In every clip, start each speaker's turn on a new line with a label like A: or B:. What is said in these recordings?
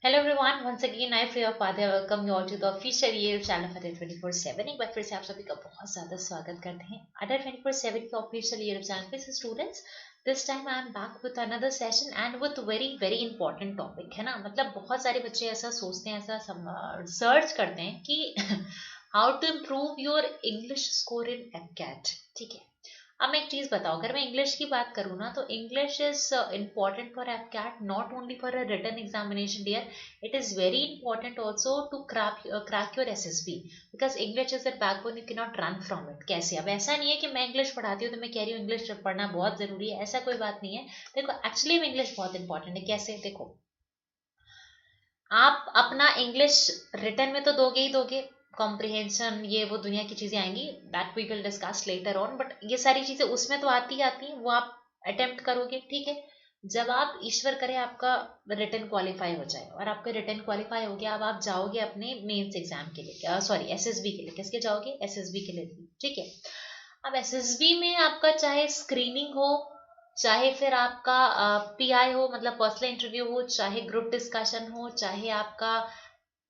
A: Hello everyone, once again I Priya Upadhyay welcome you all to the official YouTube channel Fateh 24/7। एक बार फिर से आप सभी का बहुत ज़्यादा स्वागत करते हैं अडर 24/7 के ऑफिशियल YouTube चैनल पे। Students, this time I am back with another session and with very very important topic, है ना। मतलब बहुत सारे बच्चे ऐसा सोचते हैं, ऐसा सर्च करते हैं कि how to improve your English score in AFCAT. ठीक है, अब मैं एक चीज बताऊं, अगर मैं इंग्लिश की बात करूँ ना, तो English is important for AFCAT, not only for a written examination dear, it is very important also to crack your SSB, because English is the backbone, you can not run from it. कैसे? अब ऐसा नहीं है कि मैं English पढ़ाती हूँ तो मैं कह रही हूँ इंग्लिश पढ़ना बहुत जरूरी है, ऐसा कोई बात नहीं है। देखो, एक्चुअली में इंग्लिश बहुत इंपॉर्टेंट है। कैसे? देखो, आप अपना इंग्लिश रिटर्न में तो दोगे ही दोगे, कॉम्प्रिहेंशन ये वो दुनिया की चीजें आएंगी, that we will discuss later on, but ये सारी चीजें उसमें तो आती ही आती हैं, वो आप अटेम्प्ट करोगे। ठीक है, जब आप ईश्वर करे आपका रिटर्न क्वालिफाई हो जाए और आपका रिटर्न क्वालिफाई हो गया, अब आप जाओगे अपने मेंस एग्जाम के लिए, सॉरी एसएसबी के लिए। किसके जाओगे? एसएसबी के लिए। ठीक है, अब एसएसबी में आपका चाहे स्क्रीनिंग हो, चाहे फिर आपका पीआई हो, मतलब पर्सनल इंटरव्यू हो, चाहे ग्रुप डिस्कशन हो, चाहे आपका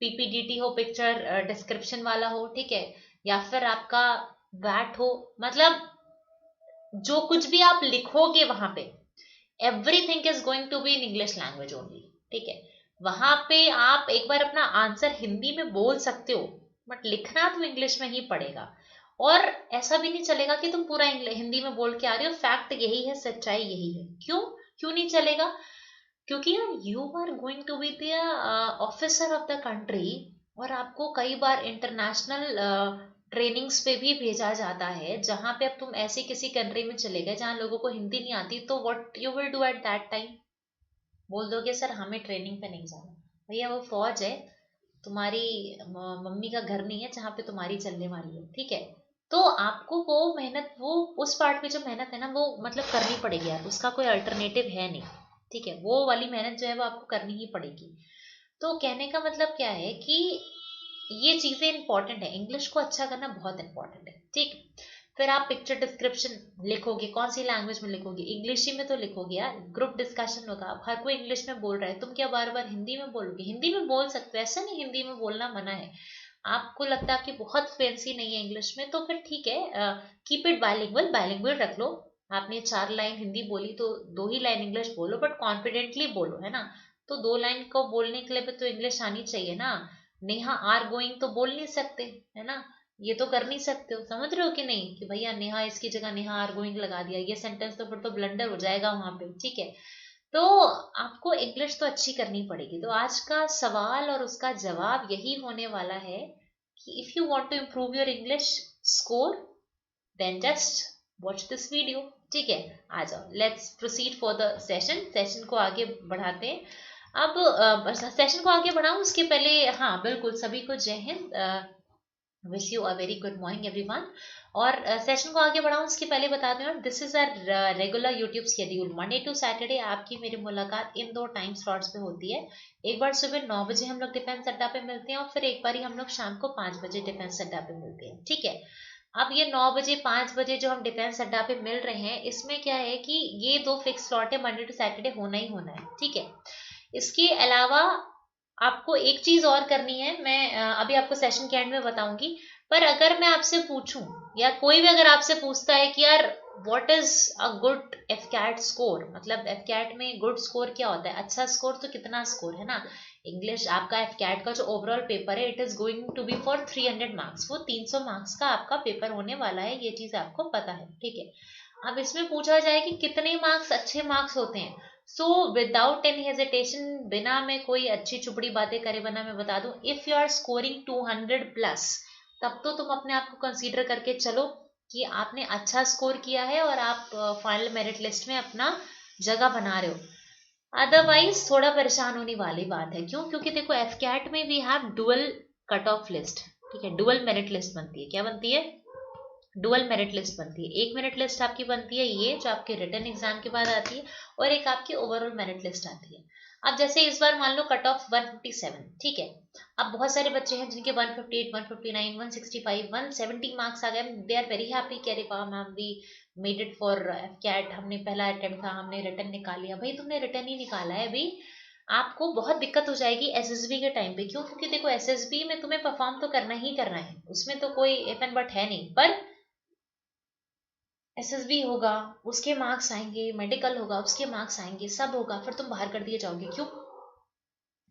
A: पीपीडीटी हो, पिक्चर डिस्क्रिप्शन वाला हो, ठीक है, या फिर आपका वैट हो, मतलब जो कुछ भी आप लिखोगे वहां पे, everything is going to be in English language only. ठीक है, वहां पे आप एक बार अपना आंसर हिंदी में बोल सकते हो, बट लिखना तो इंग्लिश में ही पड़ेगा। और ऐसा भी नहीं चलेगा कि तुम पूरा हिंदी में बोल के आ रहे हो, फैक्ट यही है, सच्चाई यही है। क्यों क्यों नहीं चलेगा? क्योंकि यार you are going to be the officer of the country, और आपको कई बार इंटरनेशनल ट्रेनिंग्स पे भी भेजा जाता है, जहां पे अब तुम ऐसे किसी कंट्री में चले गए जहां लोगों को हिंदी नहीं आती, तो what you will do at that time? बोल दोगे सर हमें ट्रेनिंग पे नहीं जाना। भैया वो फौज है, तुम्हारी मम्मी का घर नहीं है जहाँ पे तुम्हारी चलने वाली है। ठीक है, तो आपको वो मेहनत, वो उस पार्ट में जो मेहनत है ना, वो मतलब करनी पड़ेगी यार, उसका कोई अल्टरनेटिव है नहीं। ठीक है, वो वाली मेहनत जो है वो आपको करनी ही पड़ेगी। तो कहने का मतलब क्या है कि ये चीजें इंपॉर्टेंट है, इंग्लिश को अच्छा करना बहुत इंपॉर्टेंट है। ठीक, फिर आप पिक्चर डिस्क्रिप्शन लिखोगे, कौन सी लैंग्वेज में लिखोगे? इंग्लिश ही में तो लिखोगे यार। ग्रुप डिस्कशन होगा, अब हर कोई इंग्लिश में बोल रहा है, तुम क्या बार बार हिंदी में बोलोगे? हिंदी में बोल सकते हो, ऐसा नहीं हिंदी में बोलना मना है। आपको लगता है कि बहुत फैंसी नहीं है इंग्लिश में, तो फिर ठीक है, कीप इट बायलिंगुअल, बायलिंगुअल रख लो। आपने 4 लाइन हिंदी बोली तो 2 ही लाइन इंग्लिश बोलो, बट कॉन्फिडेंटली बोलो, है ना। तो 2 लाइन को बोलने के लिए भी तो इंग्लिश आनी चाहिए ना। नेहा आर गोइंग तो बोल नहीं सकते, है ना, ये तो कर नहीं सकते हो। समझ रहे हो कि नहीं, कि भैया नेहा इसकी जगह नेहा आर गोइंग लगा दिया, ये सेंटेंस तो फिर तो ब्लंडर हो जाएगा वहां पे। ठीक है, तो आपको इंग्लिश तो अच्छी करनी पड़ेगी। तो आज का सवाल और उसका जवाब यही होने वाला है कि if you want to improve your English score, then just watch this video. ठीक है, आ जाओ, let's proceed for the session. Session को आगे बढ़ाते हैं। अब सेशन को आगे बढ़ाऊं उसके पहले, हाँ बिल्कुल, सभी को जय हिंद, wish you a very good morning everyone. और सेशन को आगे बढ़ाऊं उसके पहले बता दूं, this is a regular YouTube schedule, Monday to Saturday आपकी मेरी मुलाकात इन 2 टाइम स्लॉट्स पे होती है। एक बार सुबह 9 बजे हम लोग डिफेंस अड्डा पे मिलते हैं, और फिर एक बार ही हम लोग शाम को 5 बजे डिफेंस अड्डा पे मिलते हैं। ठीक है, अब ये 9 बजे 5 बजे जो हम डिफेंस अड्डा पे मिल रहे हैं, इसमें क्या है कि ये 2 फिक्स स्लॉट है, मंडे टू सैटरडे होना ही होना है। ठीक है, इसके अलावा आपको एक चीज और करनी है, मैं अभी आपको सेशन के एंड में बताऊंगी। पर अगर मैं आपसे पूछूं, या कोई भी अगर आपसे पूछता है कि यार what is a good AFCAT score, मतलब एफकैट में गुड स्कोर क्या होता है, अच्छा स्कोर तो कितना स्कोर है ना। इंग्लिश आपका एफकैट का जो ओवरऑल पेपर है, it is going to be for 300 marks, वो 300 मार्क्स का आपका पेपर होने वाला है, ये चीज आपको पता है। ठीक है, अब इसमें पूछा जाए कि कितने मार्क्स अच्छे मार्क्स होते हैं, सो विदाउट एनी हेजिटेशन, बिना मैं कोई अच्छी चुपड़ी बातें करे बना, मैं बता दूं, इफ यू आर स्कोरिंग 200+, तब तो तुम अपने आप को कंसीडर करके चलो कि आपने अच्छा स्कोर किया है और आप फाइनल मेरिट लिस्ट में अपना जगह बना रहे हो। अदरवाइज थोड़ा परेशान होने वाली बात है। क्यों? क्योंकि देखो एफ कैट में we have dual cut off list. ठीक है, डुअल मेरिट लिस्ट बनती है। क्या बनती है? डुअल मेरिट लिस्ट बनती है। एक मेरिट लिस्ट आपकी बनती है ये जो आपके रिटन एग्जाम के बाद आती है, और एक आपकी ओवरऑल मेरिट लिस्ट आती है। अब जैसे इस बार मान लो कट ऑफ 157, ठीक है, अब बहुत सारे बच्चे हैं जिनके 158, 159, 165, 170 मार्क्स आ गए, दे आर वेरी हैप्पी, कह रहे वाह ma'am we made it for CAT, हमने पहला अटेम्प्ट था, हमने रिटर्न निकाल लिया। भाई तुमने रिटर्न ही निकाला है अभी, आपको बहुत दिक्कत हो जाएगी एसएसबी के टाइम पे। क्यों? क्योंकि देखो एसएसबी में तुम्हें परफॉर्म तो करना ही करना है, उसमें तो कोई इफ एंड बट है नहीं, पर एसएसबी होगा उसके मार्क्स आएंगे, मेडिकल होगा उसके मार्क्स आएंगे, सब होगा, फिर तुम बाहर कर दिए जाओगे। क्यों?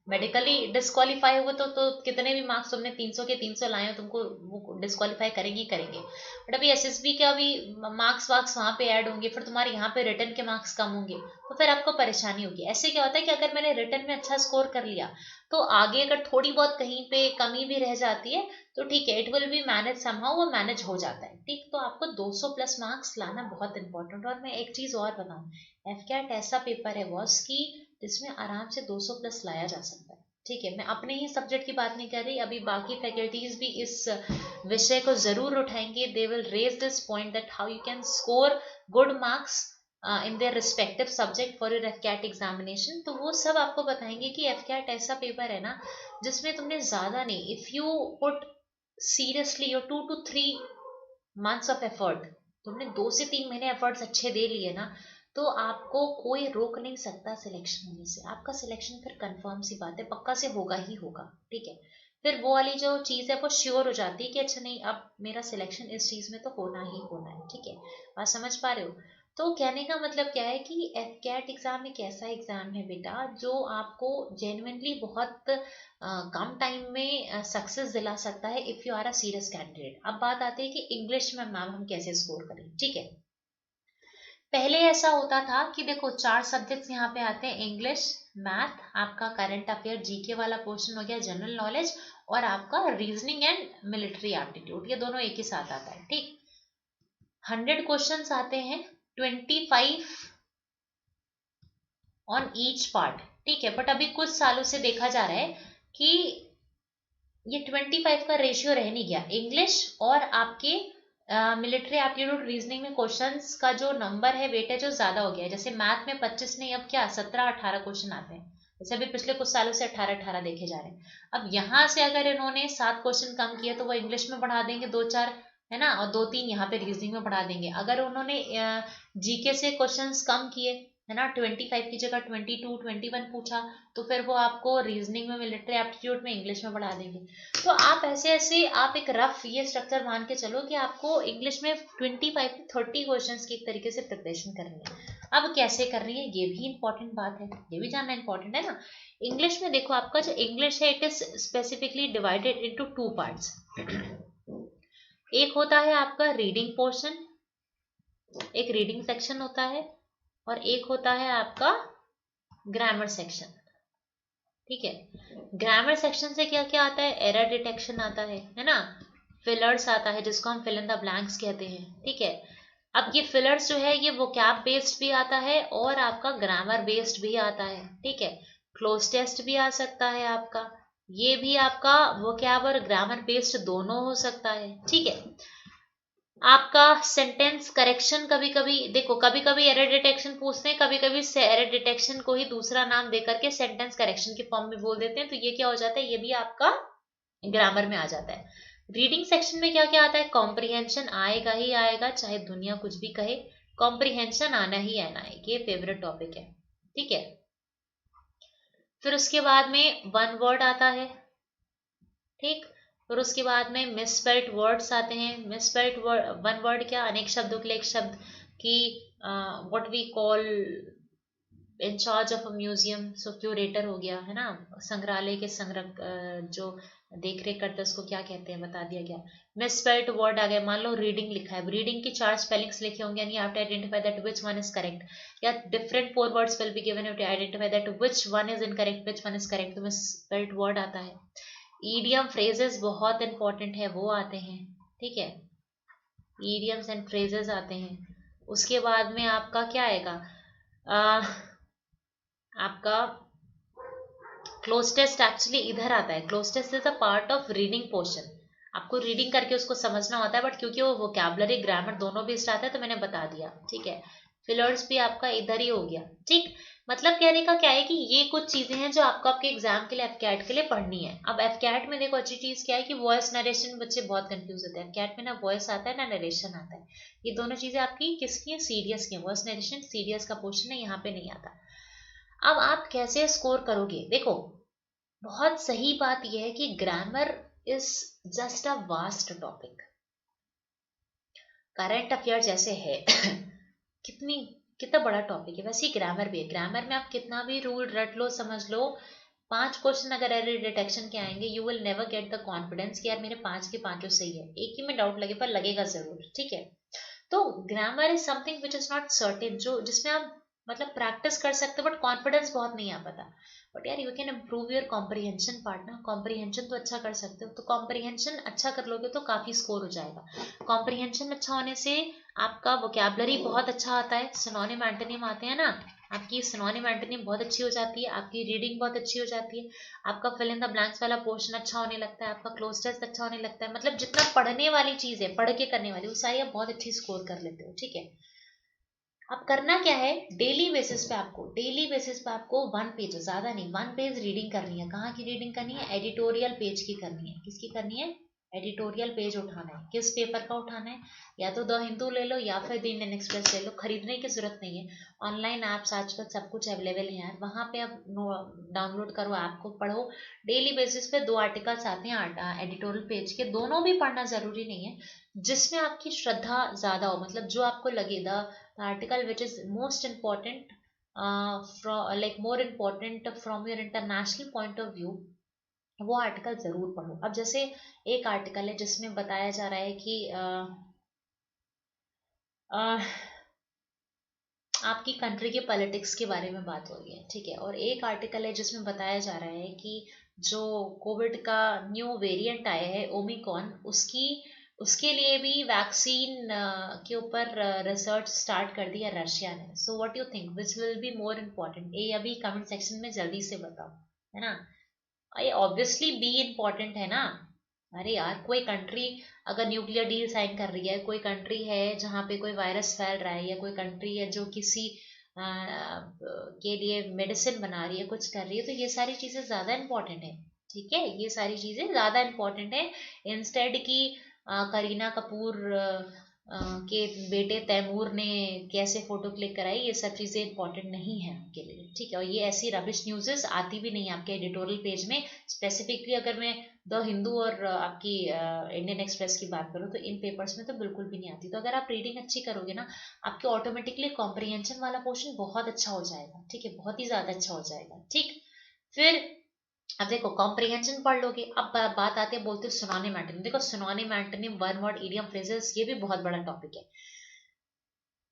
A: मेडिकली डिस्क्वालीफाई हुए तो कितने भी मार्क्स तुमने 300 के 300 लाए हो, तुमको वो डिस्क्वालीफाई करेंगे करेंगे। बट अभी एसएसबी के अभी मार्क्स वार्क्स वहां पे ऐड होंगे, फिर तुम्हारे यहाँ पे रिटर्न के मार्क्स कम होंगे, तो फिर आपको परेशानी होगी। ऐसे क्या होता है कि अगर मैंने रिटर्न में अच्छा स्कोर कर लिया तो आगे अगर थोड़ी बहुत कहीं पे कमी भी रह जाती है तो ठीक है, it will be manage somehow, वो मैनेज हो जाता है। ठीक, तो आपको 200 प्लस मार्क्स लाना बहुत इंपॉर्टेंट। और मैं एक चीज और बताऊं, एफकैट ऐसा पेपर है बॉस की जिसमें आराम से 200 प्लस लाया जा सकता है। ठीक है, मैं अपने ही सब्जेक्ट की बात नहीं कर रही, अभी बाकी फैकल्टीज भी इस विषय को जरूर उठाएंगे। They will raise this point that how you can score good marks in their respective subject for your AFCAT examination. तो वो सब आपको बताएंगे कि एफकैट ऐसा पेपर है ना जिसमें तुमने ज्यादा नहीं, if you put seriously your 2 to 3 months of effort, तुमने 2 से 3 महीने एफर्ट्स अच्छे दे लिए ना, तो आपको कोई रोक नहीं सकता सिलेक्शन होने से। आपका सिलेक्शन फिर कंफर्म सी बात है, पक्का से होगा ही होगा। ठीक है, फिर वो वाली जो चीज है वो श्योर हो जाती है कि अच्छा नहीं, अब मेरा सिलेक्शन इस चीज में तो होना ही होना है। ठीक है, बात समझ पा रहे हो? तो कहने का मतलब क्या है कि एफकैट एग्जाम एक ऐसा एग्जाम है बेटा जो आपको जेन्युइनली बहुत कम टाइम में सक्सेस दिला सकता है if you are a serious candidate. अब बात आती है कि इंग्लिश में मैम हम कैसे स्कोर करें। ठीक है, पहले ऐसा होता था कि देखो 4 सब्जेक्ट्स यहाँ पे आते हैं, इंग्लिश, मैथ, आपका करंट अफेयर जीके वाला पोर्शन हो गया, जनरल नॉलेज, और आपका रीजनिंग एंड मिलिट्री एप्टीट्यूड, ये दोनों एक ही साथ आता है। ठीक, 100 क्वेश्चंस आते हैं, 25 ऑन ईच पार्ट। ठीक है, बट अभी कुछ सालों से देखा जा रहा है कि ये 25 का रेशियो रह नहीं गया। इंग्लिश और आपके मिलिट्री एप्टीट्यूड रीजनिंग में क्वेश्चंस का जो नंबर है, वेटेज, जो ज्यादा हो गया है। जैसे मैथ में 25 नहीं, अब क्या 17-18 क्वेश्चन आते हैं। जैसे अभी पिछले कुछ सालों से 18-18 देखे जा रहे हैं। अब यहाँ से अगर इन्होंने 7 क्वेश्चन कम किए तो वो इंग्लिश में बढ़ा देंगे 2-4, है ना, और 2-3 यहाँ पे रीजनिंग में बढ़ा देंगे। अगर उन्होंने जीके से क्वेश्चन कम किए, है ना, 25 की जगह 22, 21 पूछा, तो फिर वो आपको रीजनिंग में, मिलिट्री एप्टीट्यूड में, इंग्लिश में बढ़ा देंगे। तो आप ऐसे ऐसे आप एक रफ ये स्ट्रक्चर मान के चलो कि आपको इंग्लिश में 25 से 30 क्वेश्चन की एक तरीके से प्रिपरेशन करनी है। अब कैसे कर रही है ये भी इंपॉर्टेंट बात है, ये भी जानना इंपॉर्टेंट है ना। इंग्लिश में देखो, आपका जो इंग्लिश है it is specifically divided into 2 parts. एक होता है आपका रीडिंग पोर्शन, एक रीडिंग सेक्शन होता है, और एक होता है आपका ग्रामर सेक्शन। ठीक है, ग्रामर सेक्शन से क्या क्या आता है? एरर डिटेक्शन आता है ना, फिलर्स आता है जिसको हम फिल इन द ब्लैंक्स कहते हैं। ठीक है, अब ये फिलर्स जो है ये वोकैब बेस्ड भी आता है और आपका ग्रामर बेस्ड भी आता है। ठीक है, क्लोज टेस्ट भी आ सकता है आपका, ये भी आपका वोकैब और ग्रामर बेस्ड दोनों हो सकता है। ठीक है, आपका सेंटेंस करेक्शन, कभी कभी देखो, कभी कभी एरर डिटेक्शन पूछते हैं, कभी कभी एरर डिटेक्शन को ही दूसरा नाम देकर के सेंटेंस करेक्शन के फॉर्म में बोल देते हैं, तो ये क्या हो जाता है, ये भी आपका ग्रामर में आ जाता है। रीडिंग सेक्शन में क्या क्या आता है? कॉम्प्रिहेंशन आएगा ही आएगा, चाहे दुनिया कुछ भी कहे, कॉम्प्रिहेंशन आना ही आना है, ये फेवरेट टॉपिक है। ठीक है, फिर उसके बाद में वन वर्ड आता है। ठीक, फिर उसके बाद में मिसस्पेल्ड वर्ड्स आते हैं। मिसस्पेल्ड वन वर्ड क्या? अनेक शब्दों के लिए एक शब्द की, what we call in charge of a museum, so curator हो गया, है ना, संग्रहालय के संग्रह जो देख रेख करते हैं उसको क्या कहते हैं, बता दिया गया। मिसस्पेल्ड वर्ड आ गया, मान लो रीडिंग लिखा है, रीडिंग की 4 स्पेलिंग्स लिखे होंगे, and you have to identify that which one is correct, या different 4 words will be given, you to identify that which one is incorrect, which one is correct, तो misspelled word आता है। Idiom phrases बहुत important है, वो आते हैं। ठीक है, ईडियम्स एंड फ्रेजेस आते हैं। उसके बाद में आपका क्या आएगा, आपका क्लोज टेस्ट एक्चुअली इधर आता है। Cloze test is a part of reading portion, आपको रीडिंग करके उसको समझना होता है, बट क्योंकि वो वोकैबुलरी ग्रामर दोनों भी आता है तो मैंने बता दिया। ठीक है, फिलर्स भी आपका इधर ही हो गया। ठीक, मतलब कहने का क्या है कि ये कुछ चीजें हैं जो आपको आपके एग्जाम के लिए, एफकैट के लिए पढ़नी है। अब एफकैट में देखो अच्छी चीज क्या है कि वॉइस नरेशन, बच्चे बहुत कंफ्यूज होते हैं। एफकैट में ना वॉइस आता है ना नरेशन आता है, ये दोनों चीजें आपकी किसकी है? सीरियस की। वॉइस नरेशन सीरियस का पोर्शन है, यहाँ पे नहीं आता। अब आप कैसे स्कोर करोगे? देखो, बहुत सही बात यह है कि grammar is just a vast topic. Current affair जैसे है कितनी कितना बड़ा टॉपिक है, वैसे ही ग्रामर भी है। ग्रामर में आप कितना भी रूल रट लो, समझ लो, 5 क्वेश्चन अगर एरर डिटेक्शन के आएंगे, you will never get the confidence कि यार मेरे 5 के 5 सही है। एक ही में डाउट लगे पर लगेगा जरूर, ठीक है। तो grammar is something which is not certain, जो जिसमें आप मतलब प्रैक्टिस कर सकते हो बट कॉन्फिडेंस बहुत नहीं आ पाता। बट यार you can improve your comprehension part ना। कॉम्प्रीहेंशन तो अच्छा कर सकते हो, तो कॉम्प्रीहेंशन अच्छा कर लोगे तो काफी स्कोर हो जाएगा। कॉम्प्रीहेंशन अच्छा होने से आपका वोकैबुलरी बहुत अच्छा आता है, सिनोनिम एंटोनिम आते हैं ना, आपकी सिनोनिम एंटोनिम बहुत अच्छी हो जाती है, आपकी रीडिंग बहुत अच्छी हो जाती है, आपका फिल इन द ब्लैंक्स वाला पोर्शन अच्छा होने लगता है, आपका क्लोज टेस्ट अच्छा होने लगता है। मतलब जितना पढ़ने वाली चीज है, पढ़ के करने वाली, वो सारी आप बहुत अच्छी स्कोर कर लेते हो, ठीक है। अब करना क्या है, डेली बेसिस पे आपको, डेली बेसिस पे आपको 1 पेज, ज्यादा नहीं, 1 पेज रीडिंग करनी है। कहाँ की रीडिंग करनी है? एडिटोरियल पेज की करनी है। किसकी करनी है? एडिटोरियल पेज उठाना है। किस पेपर का उठाना है? या तो द हिंदू ले लो या फिर द इंडियन एक्सप्रेस ले लो, खरीदने की जरूरत नहीं है। ऑनलाइन ऐप्स आजकल सब कुछ अवेलेबल है यार, वहां पे आप डाउनलोड करो, ऐप को पढ़ो। डेली बेसिस पे 2 आर्टिकल्स आते हैं एडिटोरियल पेज के, दोनों भी पढ़ना जरूरी नहीं है। जिसमें आपकी श्रद्धा ज्यादा हो, मतलब जो आपको लगे, the article which is most important from like more important from your international point of view, वो आर्टिकल जरूर पढ़ो। अब जैसे एक आर्टिकल है जिसमें बताया जा रहा है कि आपकी कंट्री के पॉलिटिक्स के बारे में बात हो रही है, ठीक है। और एक आर्टिकल है जिसमें बताया जा रहा है कि जो कोविड का न्यू वेरिएंट आया है ओमिक्रॉन, उसकी उसके लिए भी वैक्सीन के ऊपर रिसर्च स्टार्ट कर दिया रशिया ने। So what you think which will be more important? ये अभी कमेंट सेक्शन में जल्दी से बताओ, है ना। ये ऑब्वियसली बी इम्पोर्टेंट है ना। अरे यार, कोई कंट्री अगर न्यूक्लियर डील साइन कर रही है, कोई कंट्री है जहाँ पे कोई वायरस फैल रहा है, या कोई कंट्री है जो किसी के लिए मेडिसिन बना रही है, कुछ कर रही है, तो ये सारी चीजें ज्यादा इम्पोर्टेंट है, ठीक है। ये सारी चीजें ज्यादा इम्पोर्टेंट है इंस्टेड की करीना कपूर के बेटे तैमूर ने कैसे फोटो क्लिक कराई, ये सब चीजें इंपॉर्टेंट नहीं है आपके लिए, ठीक है। और ये ऐसी रबिश न्यूज़ेस आती भी नहीं है आपके एडिटोरियल पेज में। स्पेसिफिकली अगर मैं द हिंदू और आपकी इंडियन एक्सप्रेस की बात करूँ, तो इन पेपर्स में तो बिल्कुल भी नहीं आती। तो अगर आप रीडिंग अच्छी करोगे ना, आपके ऑटोमेटिकली कॉम्प्रीहेंशन वाला पोर्शन बहुत अच्छा हो जाएगा, ठीक है, बहुत ही ज्यादा अच्छा हो जाएगा, ठीक। फिर अब देखो, कॉम्प्रिहेंशन पढ़ लोगे, अब बात आती है, बोलते हो सिनोनिम एंटोनिम। देखो, synonym antonym, one word idiom phrases, ये भी बहुत बड़ा टॉपिक है।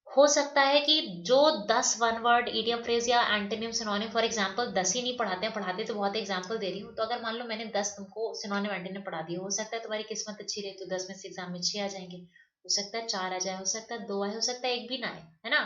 A: हो सकता है कि जो 10 वन वर्ड इडियम फ्रेज या एंटोनिम सिनोनिम, फॉर एग्जांपल 10 ही नहीं पढ़ाते हैं, पढ़ाते तो बहुत एग्जांपल दे रही हूँ, तो अगर मान लो मैंने 10 तुमको सिनोनिम एंटोनिम पढ़ा दिया, हो सकता है तुम्हारी किस्मत अच्छी रही तो 10 में से एग्जाम में 6 आ जाएंगे, हो सकता है 4 आ जाए, हो सकता है 2 आए, हो सकता है 1 भी ना आए, है ना।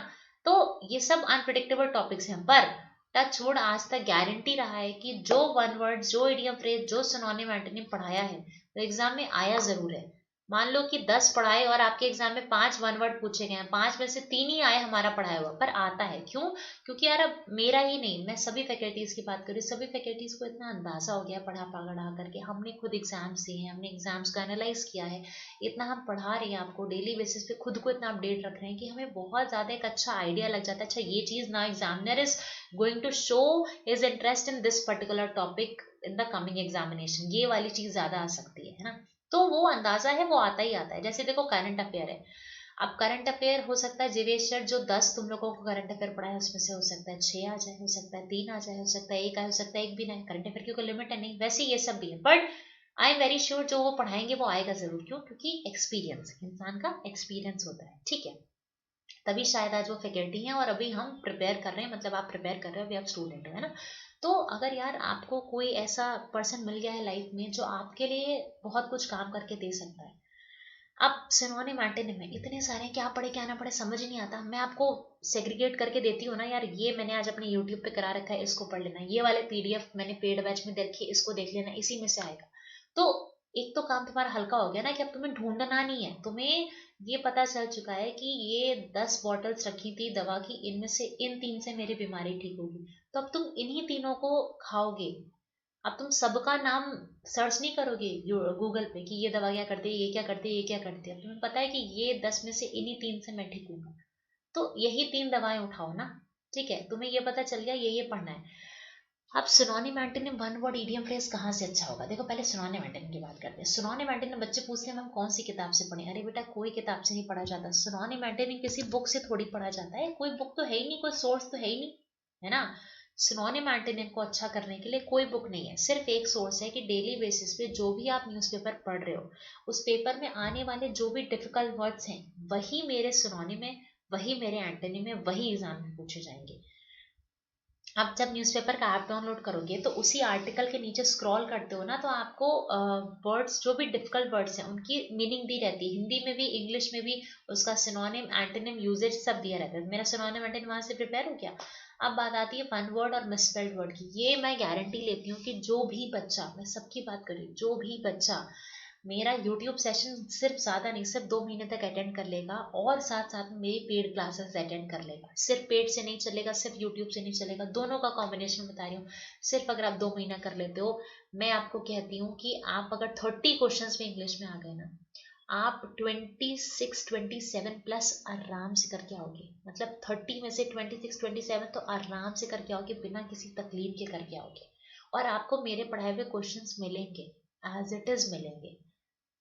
A: तो ये सब अनप्रिडिक्टेबल टॉपिक्स हैं, पर टच वुड आज तक गारंटी रहा है कि जो वन वर्ड, जो इडियम फ्रेज, जो सिनोनिम एंटोनिम पढ़ाया है, तो एग्जाम में आया जरूर है। मान लो कि 10 पढ़ाए और आपके एग्जाम में 5 वन वर्ड पूछे गए हैं, 5 में से 3 ही आए हमारा पढ़ाया हुआ, पर आता है क्यों? क्योंकि यार अब मेरा ही नहीं, मैं सभी फैकल्टीज की बात करूँ, सभी फैकल्टीज को इतना अंदाजा हो गया पढ़ा पढ़ा करके, हमने खुद एग्जाम्स दिए हैं, हमने एग्जाम्स को एनालाइज किया है, इतना हम पढ़ा रहे हैं आपको डेली बेसिस पे, खुद को इतना अपडेट रख रहे हैं कि हमें बहुत ज्यादा एक अच्छा आइडिया लग जाता है, अच्छा ये चीज ना examiner is going to show his interest in this particular topic in the coming examination, ये वाली चीज ज्यादा आ सकती है ना। तो वो अंदाजा है, वो आता ही आता है। जैसे देखो, करंट अफेयर है, अब करंट अफेयर हो सकता है जीवेश सर जो 10 तुम लोगों को करंट अफेयर पढ़ा है, उसमें से हो सकता है 6 आ जाए, हो सकता है 3 आ जाए, हो सकता है 1 आए, हो सकता है 1 भी ना है। करंट अफेयर की कोई लिमिट है नहीं, वैसे ये सब भी है, but I am very sure जो वो पढ़ाएंगे वो आएगा जरूर। क्यों? क्योंकि एक्सपीरियंस, इंसान का एक्सपीरियंस होता है, ठीक है। तभी शायद आज वो फैकल्टी हैं और अभी हम प्रिपेयर कर रहे हैं, मतलब आप प्रिपेयर कर रहे हो, अभी आप स्टूडेंट हो, है ना। तो अगर यार आपको कोई ऐसा पर्सन मिल गया है लाइफ में जो आपके लिए बहुत कुछ काम करके दे सकता है, अब सिनोनिम एंटोनिम में इतने सारे, क्या पढ़े क्या ना पढ़े समझ ही नहीं आता, मैं आपको सेग्रीगेट करके देती हूँ ना यार, ये मैंने आज अपने यूट्यूब पे करा रखा है, इसको पढ़ लेना, ये वाले पीडीएफ मैंने पेड बैच में देखी, इसको देख लेना, इसी में से आएगा। तो एक तो काम तुम्हारा हल्का हो गया ना, कि अब तुम्हें ढूंढना नहीं है, तुम्हें ये पता चल चुका है कि ये 10 बॉटल्स रखी थी दवा की, इनमें से इन 3 से मेरी बीमारी ठीक होगी, तो अब तुम इन्हीं तीनों को खाओगे। अब तुम सबका नाम सर्च नहीं करोगे गूगल पे कि ये दवा क्या करती है, ये क्या करती है, ये क्या करती है, तुम्हें पता है कि ये 10 में से इन्हीं 3 से मैं ठीक हूँ, तो यही 3 दवाएं उठाओ ना। ठीक है, तुम्हें ये पता चल गया ये पढ़ना है। अब synonym antonym one word idiom phrase कहाँ से अच्छा होगा? देखो पहले सिनोनिम एंटोनिम की बात करते हैं। सिनोनिम एंटोनिम बच्चे पूछते हैं हम कौन सी किताब से पढ़े? अरे बेटा कोई किताब से नहीं पढ़ा जाता। सिनोनिम एंटोनिम किसी बुक से थोड़ी पढ़ा जाता है, कोई बुक तो है ही नहीं, कोई सोर्स तो है ही नहीं, है ना। सिनोनिम एंटोनिम को अच्छा करने के लिए कोई बुक नहीं है, सिर्फ एक सोर्स है कि डेली बेसिस पे जो भी आप न्यूज़पेपर पढ़ रहे हो उस पेपर में आने वाले जो भी डिफिकल्ट वर्ड्स हैं वही मेरे सिनोनिम है, वही मेरे एंटोनिम है, वही एग्जाम में पूछे जाएंगे। आप जब न्यूज़पेपर का ऐप डाउनलोड करोगे तो उसी आर्टिकल के नीचे स्क्रॉल करते हो ना, तो आपको वर्ड्स जो भी डिफिकल्ट वर्ड्स हैं उनकी मीनिंग दी रहती है, हिंदी में भी इंग्लिश में भी, उसका सिनोनिम एंटोनिम यूजेज सब दिया रहता है। मेरा सिनोनिम एंटोनिम वहां से प्रिपेयर हो गया। अब बात आती है वन वर्ड और मिसस्पेल्ड वर्ड की। ये मैं गारंटी लेती हूँ कि जो भी बच्चा, मैं सबकी बात कर रही हूँ, जो भी बच्चा मेरा यूट्यूब सेशन सिर्फ ज़्यादा नहीं, सिर्फ 2 महीने तक अटेंड कर लेगा और साथ साथ में मेरी पेड क्लासेस अटेंड कर लेगा, सिर्फ पेड से नहीं चलेगा, सिर्फ यूट्यूब से नहीं चलेगा, दोनों का कॉम्बिनेशन बता रही हूँ। सिर्फ अगर आप 2 महीना कर लेते हो, मैं आपको कहती हूँ कि आप अगर 30 क्वेश्चन में इंग्लिश में आ गए ना, आप 26-27 प्लस आराम से करके आओगे। मतलब 30 में से 26-27 तो आराम से करके आओगे, बिना किसी तकलीफ के करके आओगे। और आपको मेरे पढ़ाए हुए क्वेश्चंस मिलेंगे, एज इट इज मिलेंगे।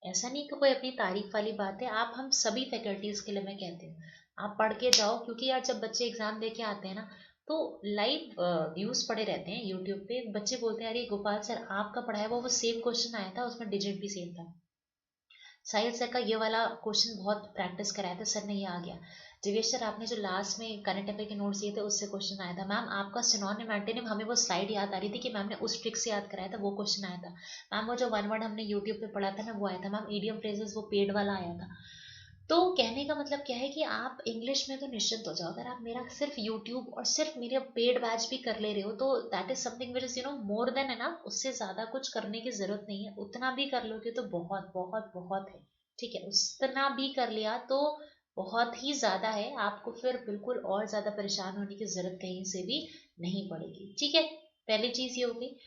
A: ऐसा नहीं कि कोई अपनी तारीफ वाली बात है, आप हम सभी फैकल्टीज के लिए मैं कहती हूँ आप पढ़ के जाओ, क्योंकि यार जब बच्चे एग्जाम दे के आते हैं ना तो लाइव व्यूज पड़े रहते हैं यूट्यूब पे। बच्चे बोलते हैं अरे गोपाल सर आपका पढ़ाया वो सेम क्वेश्चन आया था, उसमें डिजिट भी सेम था। साहिल सर का ये वाला क्वेश्चन बहुत प्रैक्टिस कराया था सर ने, ये आ गया। दिवेश सर आपने जो लास्ट में करंट अफेयर के नोट्स दिए थे उससे क्वेश्चन आया था। मैम आपका सिनोनिम एंटोनिम, हमें वो स्लाइड याद आ रही थी कि मैम ने उस ट्रिक से याद कराया था, वो क्वेश्चन आया था। मैम वो जो वन वर्ड हमने यूट्यूब पे पढ़ा था ना वो आया था। मैम ईडियम फ्रेजेस वो पेड वाला आया था। तो कहने का मतलब क्या है कि आप इंग्लिश में तो निश्चिंत हो जाओ, अगर आप मेरा सिर्फ यूट्यूब और सिर्फ मेरे पेड बैच भी कर ले रहे हो तो that is something which is more than है ना, उससे ज़्यादा कुछ करने की ज़रूरत नहीं है। उतना भी कर लोगे तो बहुत बहुत बहुत है, ठीक है। उतना भी कर लिया तो बहुत ही ज़्यादा है, आपको फिर बिल्कुल और ज़्यादा परेशान होने की ज़रूरत कहीं से भी नहीं पड़ेगी, ठीक है। पहली चीज़ ये होगी।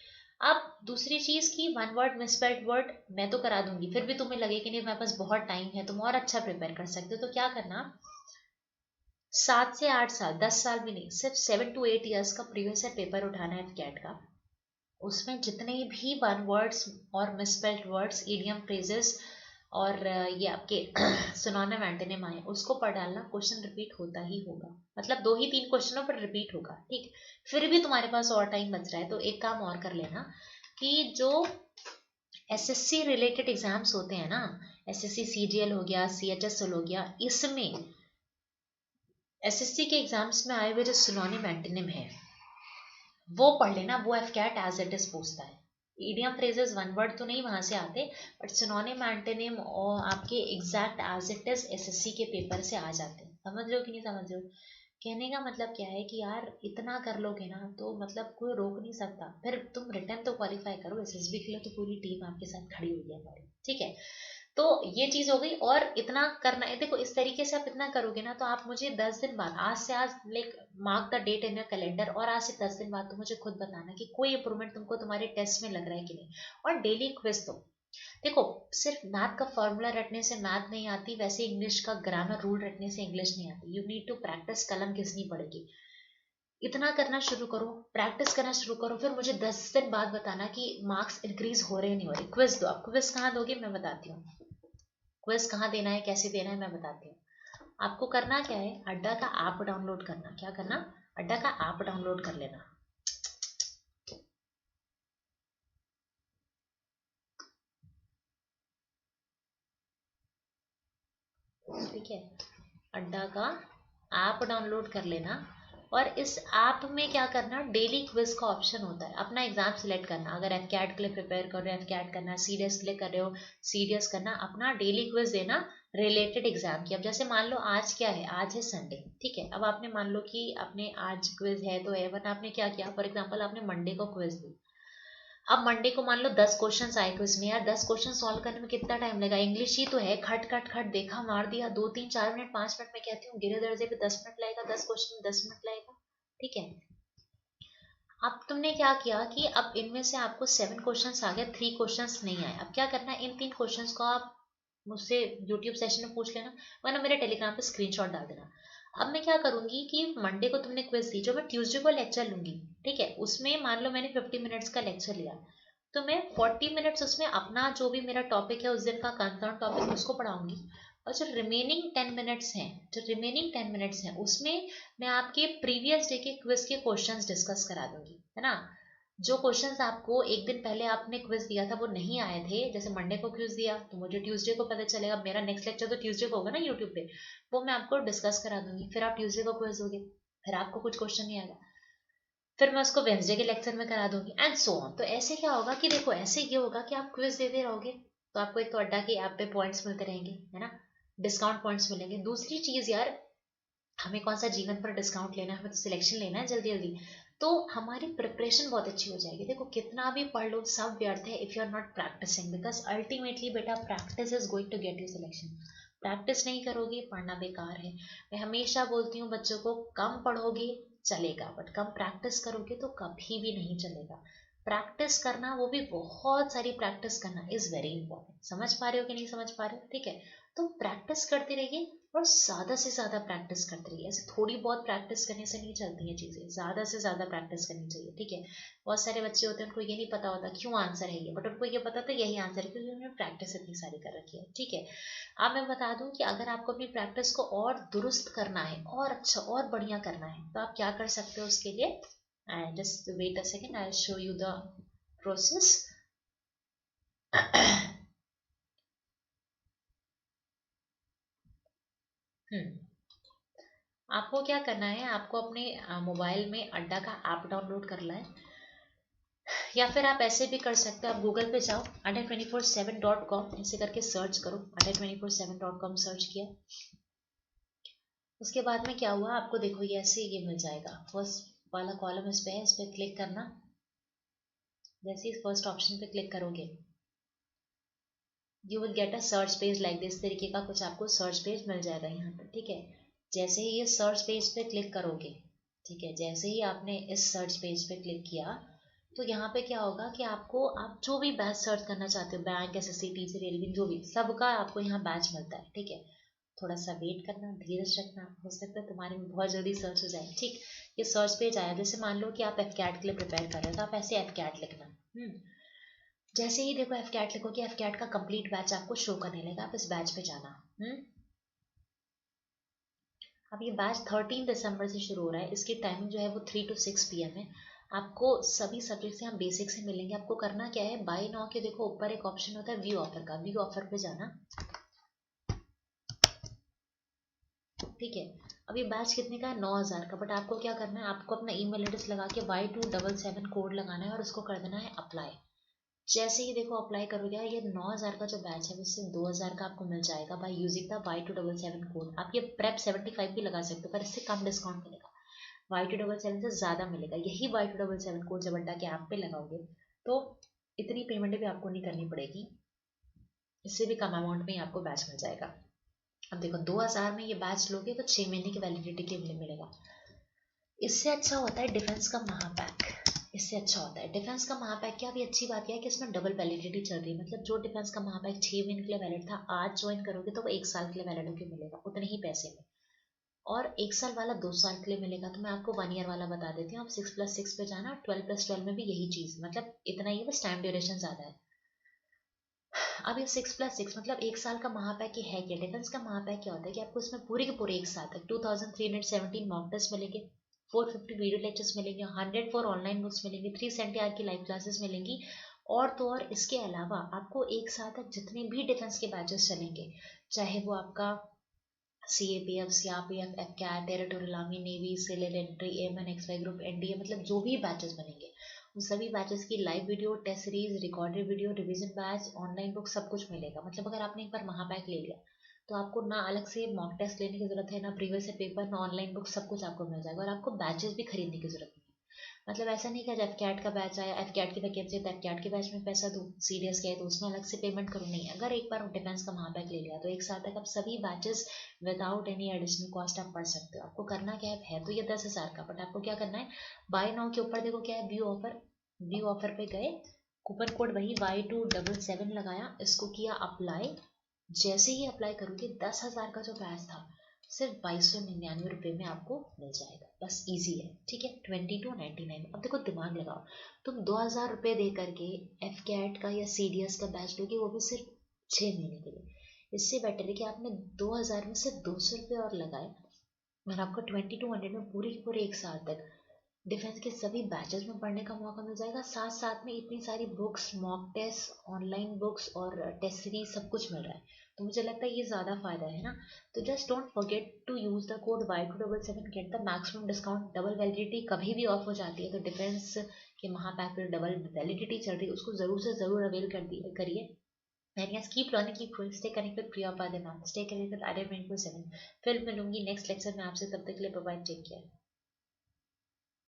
A: अब दूसरी चीज की वन वर्ड मिसस्पेल्ड वर्ड मैं तो करा दूंगी, फिर भी तुम्हें लगे कि नहीं मेरे पास बहुत टाइम है, तुम और अच्छा प्रिपेयर कर सकते हो, तो क्या करना, 7 से 8 साल, 10 साल भी नहीं, सिर्फ 7 to 8 ईयर्स का प्रीवियस ईयर पेपर उठाना है कैट का। उसमें जितने भी वन वर्ड्स और मिसस्पेल्ड वर्ड्स, इडियम फ्रेजेस और ये आपके सिनोनिम एंटोनिम आए उसको पढ़ डालना। क्वेश्चन रिपीट होता ही होगा, मतलब 2 ही 3 क्वेश्चनों पर रिपीट होगा, ठीक। फिर भी तुम्हारे पास और टाइम बच रहा है तो एक काम और कर लेना कि जो एसएससी रिलेटेड एग्जाम्स होते हैं ना, एसएससी सीजीएल हो गया, सीएचएसएल हो गया, इसमें एसएससी के एग्जाम्स में आए हुए जो सिनोनिम एंटोनिम है वो पढ़ लेना, वो एफकैट एज इट इज पूछता है। ईडियम फ्रेजेस वन वर्ड तो नहीं वहां से आते, बट सिनोनिम एंटोनिम और आपके exact as it is SSC के पेपर से आ जाते हैं। समझ रहे हो कि नहीं समझ रहे हो? कहने का मतलब क्या है कि यार इतना कर लोगे ना तो मतलब कोई रोक नहीं सकता। फिर तुम रिटर्न तो क्वालिफाई करो, एसएसबी के लिए तो पूरी टीम आपके साथ खड़ी हुई है हमारी, ठीक है। तो ये चीज हो गई। और इतना करना है, देखो इस तरीके से आप इतना करोगे ना तो आप मुझे 10 दिन बाद, आज से आज like mark the date in your calendar, और आज से 10 दिन बाद तो मुझे खुद बताना कि कोई इंप्रूवमेंट तुमको तुम्हारे टेस्ट में लग रहा है कि नहीं। और डेली क्विज दो। देखो सिर्फ मैथ का फॉर्मूला रटने से मैथ नहीं आती, वैसे इंग्लिश का ग्रामर रूल रटने से इंग्लिश नहीं आती। यू नीड टू प्रैक्टिस, कलम घिसनी पड़ेगी। इतना करना शुरू करो, प्रैक्टिस करना शुरू करो, फिर मुझे 10 दिन बाद बताना कि मार्क्स इंक्रीज हो रहे नहीं हो रहे। क्विज दो। आप क्विज कहाँ दोगे मैं बताती हूँ, क्विज कहाँ देना है कैसे देना है मैं बताती हूँ। आपको करना क्या है, अड्डा का ऐप डाउनलोड करना। क्या करना, अड्डा का ऐप डाउनलोड कर लेना, ठीक है। अड्डा का ऐप डाउनलोड कर लेना। और इस ऐप में क्या करना, डेली क्विज का ऑप्शन होता है। अपना एग्जाम सिलेक्ट करना, अगर एफ कैट के लिए प्रिपेयर कर रहे हो एफ कैट करना, सीडीएस के लिए कर रहे हो सीडीएस करना, अपना डेली क्विज देना रिलेटेड एग्जाम की। अब जैसे मान लो आज क्या है, आज है संडे, ठीक है। अब आपने मान लो कि आपने आज क्विज है तो एवन आपने क्या किया, फॉर एग्जाम्पल आपने मंडे को क्विज दी। अब मंडे को मान लो 10 क्वेश्चन आए क्विज में, यार 10 क्वेश्चन सॉल्व करने में कितना टाइम लगा, इंग्लिश ही तो है, खट खट खट देखा मार दिया, 2 3 4 मिनट 5 मिनट में कहती हूँ, गिरे दर्जे पे 10 मिनट लगेगा, 10 क्वेश्चन में 10 मिनट लगेगा, ठीक है। अब तुमने क्या किया कि अब इनमें से आपको 7 क्वेश्चन आ गए, 3 क्वेश्चन नहीं आए। अब क्या करना है, इन 3 क्वेश्चन को आप मुझसे यूट्यूब सेशन में पूछ लेना, वरना मेरे टेलीग्राम पे स्क्रीनशॉट डाल देना। अब मैं क्या करूंगी कि मंडे को तुमने क्विज दी, जो मैं ट्यूसडे को लेक्चर लूंगी, ठीक है, उसमें मान लो मैंने 50 मिनट्स का लेक्चर लिया, तो मैं 40 मिनट्स उसमें अपना जो भी मेरा टॉपिक है उस दिन का कंसर्न टॉपिक उसको पढ़ाऊंगी, और जो रिमेनिंग 10 मिनट्स हैं उसमें मैं आपके प्रीवियस डे के क्विज के क्वेश्चंस डिस्कस करा दूंगी, है ना। जो क्वेश्चंस आपको एक दिन पहले आपने क्विज दिया था वो नहीं आए थे, जैसे मंडे को क्विज दिया तो मुझे ट्यूसडे को पता चलेगा, मेरा नेक्स्ट लेक्चर तो ट्यूसडे को होगा ना यूट्यूब पे, वो मैं आपको डिस्कस करा दूंगी, फिर आप ट्यूसडे को क्विज दोगे, फिर आपको कुछ क्वेश्चन नहीं आएगा, फिर मैं उसको वेंसडे के लेक्चर में करा दूंगी, एंड सो ऑन। तो ऐसे क्या होगा कि देखो, ऐसे ये होगा कि आप क्विज देते रहोगे तो आपको एक तो अड्डा की ऐप पे पॉइंट्स मिलते रहेंगे, है ना, डिस्काउंट पॉइंट्स मिलेंगे। दूसरी चीज यार, हमें कौन सा जीवन पर डिस्काउंट लेना है, हमें तो सिलेक्शन लेना है जल्दी जल्दी, तो हमारी प्रिपरेशन बहुत अच्छी हो जाएगी। देखो कितना भी पढ़ लो सब व्यर्थ है if you are not practising, because ultimately बेटा practice is going to get you selection. Practice नहीं करोगे पढ़ना बेकार है। मैं हमेशा बोलती हूँ बच्चों को, कम पढ़ोगे चलेगा बट कम प्रैक्टिस करोगे तो कभी भी नहीं चलेगा। प्रैक्टिस करना, वो भी बहुत सारी प्रैक्टिस करना इज वेरी इंपॉर्टेंट। समझ पा रहे हो कि नहीं समझ पा रहे हो, ठीक है। तो प्रैक्टिस करते रहिए और ज़्यादा से ज़्यादा प्रैक्टिस करते रहिए। ऐसे थोड़ी बहुत प्रैक्टिस करने से नहीं चलती हैं चीज़ें, ज़्यादा से ज़्यादा प्रैक्टिस करनी चाहिए, ठीक है। बहुत सारे बच्चे होते हैं उनको ये नहीं पता होता क्यों आंसर है ये, बट उनको ये पता था यही आंसर है क्योंकि उन्होंने प्रैक्टिस इतनी सारी कर रखी है, ठीक है। अब मैं बता दूं कि अगर आपको अपनी प्रैक्टिस को और दुरुस्त करना है और अच्छा और बढ़िया करना है तो आप क्या कर सकते हो उसके लिए। And just wait a second, I will show you the process. आपको क्या करना है, आपको अपने मोबाइल में अड्डा का ऐप डाउनलोड करना है, या फिर आप ऐसे भी कर सकते हो, आप गूगल पे जाओ, adda247.com ऐसे करके सर्च करो, adda247.com सर्च किया, उसके बाद में क्या हुआ आपको देखो ये ऐसे ये मिल जाएगा, फर्स्ट वाला कॉलम इस पे है, इस पर क्लिक करना। जैसे इस फर्स्ट ऑप्शन पे क्लिक करोगे you will get a search page like this, तरीके का कुछ आपको सर्च पेज मिल जाएगा यहाँ पर, ठीक है। जैसे ही ये सर्च पेज पे क्लिक करोगे, ठीक है, जैसे ही आपने इस सर्च पेज पे क्लिक किया तो यहाँ पे क्या होगा कि आपको, आप जो भी बैच सर्च करना चाहते हो, बैंक, एसएससी, टीसी, रेलवे, जो भी, सबका आपको यहाँ बैच मिलता है, ठीक है। थोड़ा सा वेट करना, धीरज रखना, हो सकता है तुम्हारे में बहुत जल्दी सर्च हो जाए, ठीक। ये सर्च पेज आया, जैसे मान लो कि आप एफ कैट के लिए प्रिपेयर कर रहे हो तो आप ऐसे एफ कैट लिखना। जैसे ही देखो एफ कैट लिखोगे, एफ कैट का कंप्लीट बैच आपको शो करने लगेगा, आप इस बैच पे जाना। अब ये बैच 13 दिसंबर से शुरू हो रहा है, इसकी टाइमिंग जो है वो 3 to 6 PM है। आपको सभी सब्जेक्ट से हम बेसिक से मिलेंगे। आपको करना क्या है, बाय नाउ के देखो ऊपर एक ऑप्शन होता है व्यू ऑफर का, व्यू ऑफर पे जाना, ठीक है। अब ये बैच कितने का है, 9,000 का, बट आपको क्या करना है, आपको अपना ईमेल एड्रेस लगा के Y277 कोड लगाना है और उसको कर देना है अप्लाई। जैसे ही देखो अप्लाई करोगे, ये 9,000 का जो बैच है उससे 2,000 का आपको मिल जाएगा by using the Y277 code. आप ये प्रेप 75 भी लगा सकते हो पर इससे कम डिस्काउंट मिलेगा, Y277 से ज़्यादा मिलेगा। यही Y277 कोड जब अड्डा के ऐप पे लगाओगे तो इतनी पेमेंट भी आपको नहीं करनी पड़ेगी, इससे भी कम अमाउंट में ही आपको बैच मिल जाएगा। अब देखो 2,000 में ये बैच लोगे तो 6 महीने की वैलिडिटी के लिए मिलेगा। इससे अच्छा होता है डिफेंस का महापैक, इससे अच्छा होता है डिफेंस का महापैक। क्या अभी अच्छी बात यह है कि इसमें डबल वैलिडिटी चल रही है, मतलब जो डिफेंस का महापैक 6 महीने के लिए वैलिड था, आज ज्वाइन करोगे तो वो 1 साल के लिए वैलिड होकर मिलेगा उतने ही पैसे में, और 1 साल वाला 2 साल के लिए मिलेगा। तो मैं आपको 1 ईयर वाला बता देती हूँ, आप 6+6 पे जाना, 12+12 में भी यही चीज़, मतलब इतना ही है, बस टाइम ड्यूरेशन ज़्यादा है। अब ये 6+6 मतलब 1 साल का महापैक ये है क्या, डिफेंस का महापैक क्या होता है कि आपको इसमें पूरे के पूरे 1 साल तक 2317 मॉक टेस्ट मिलेंगे, 450 वीडियो लेक्चर्स मिलेंगे, 104 ऑनलाइन बुक्स मिलेंगे, 370 आवर की लाइव क्लासेस मिलेंगी, और तो और इसके अलावा आपको 1 साल तक जितने भी डिफेंस के बैचेस चलेंगे, चाहे वो आपका CAPF, CRPF, FCAT, territorial army, navy, civil entry, airman, X Y group, NDA, मतलब जो भी बैचेस बनेंगे उन सभी बैचेस की live video, test series, recorded video, revision batch, online book, सब कुछ मिलेगा। मतलब अगर आपने एक बार महापैक ले लिया तो आपको ना अलग से मॉक टेस्ट लेने की जरूरत है, ना प्रीवियस पेपर, ना ऑनलाइन बुक, सब कुछ आपको मिल जाएगा, और आपको बैचेस भी खरीदने की जरूरत नहीं है। मतलब ऐसा नहीं कि एफ कैट का बैच आया, एफ कैट की वैकेंसी है तो एफ कैट के बैच में पैसा दूँ, सीरियस क्या है तो उसमें अलग से पेमेंट करूँ, नहीं। अगर एक बार डिफेंस का महापैक ले लिया तो 1 साल तक आप सभी batches without any additional cost आप पढ़ सकते हो। आपको करना क्या है तो ये 10,000 का, बट आपको क्या करना है, बाय नाउ के ऊपर देखो क्या है, व्यू ऑफर, व्यू ऑफर पे गए, कूपन कोड वही Y277 लगाया, इसको किया अप्लाई। जैसे ही अप्लाई करोगे 10,000 का जो बैच था सिर्फ 2299 में आपको मिल जाएगा, बस इजी है, ठीक है। 2299। अब देखो दिमाग लगाओ, तुम 2000 रुपये दे करके एफ कैट का या CDS का बैच लोगे, वो भी सिर्फ 6 महीने के लिए। इससे बेटर है कि आपने 2000 में सिर्फ 200 रुपये और लगाए, और आपको 2200 में पूरे के पूरे 1 साल तक डिफेंस के सभी बैचेस में पढ़ने का मौका मिल जाएगा। साथ साथ में इतनी सारी books, mock test, online books और टेस्ट सीरीज सब कुछ मिल रहा है। तो मुझे लगता है ये ज़्यादा फायदा है ना। तो just don't forget to use the code Y277, get the maximum discount. Double validity कभी भी ऑफ हो जाती है, तो डिफेंस के महापैक पर डबल वैलिडिटी चल रही है, उसको ज़रूर से ज़रूर अवेल करिए। And yes, keep learning, keep growing, stay connected with Priya Padana, stay connected with IDEA 24/7। फिर मिलूंगी नेक्स्ट लेक्चर में आपसे, तब तक के लिए बाय बाय, टेक केयर।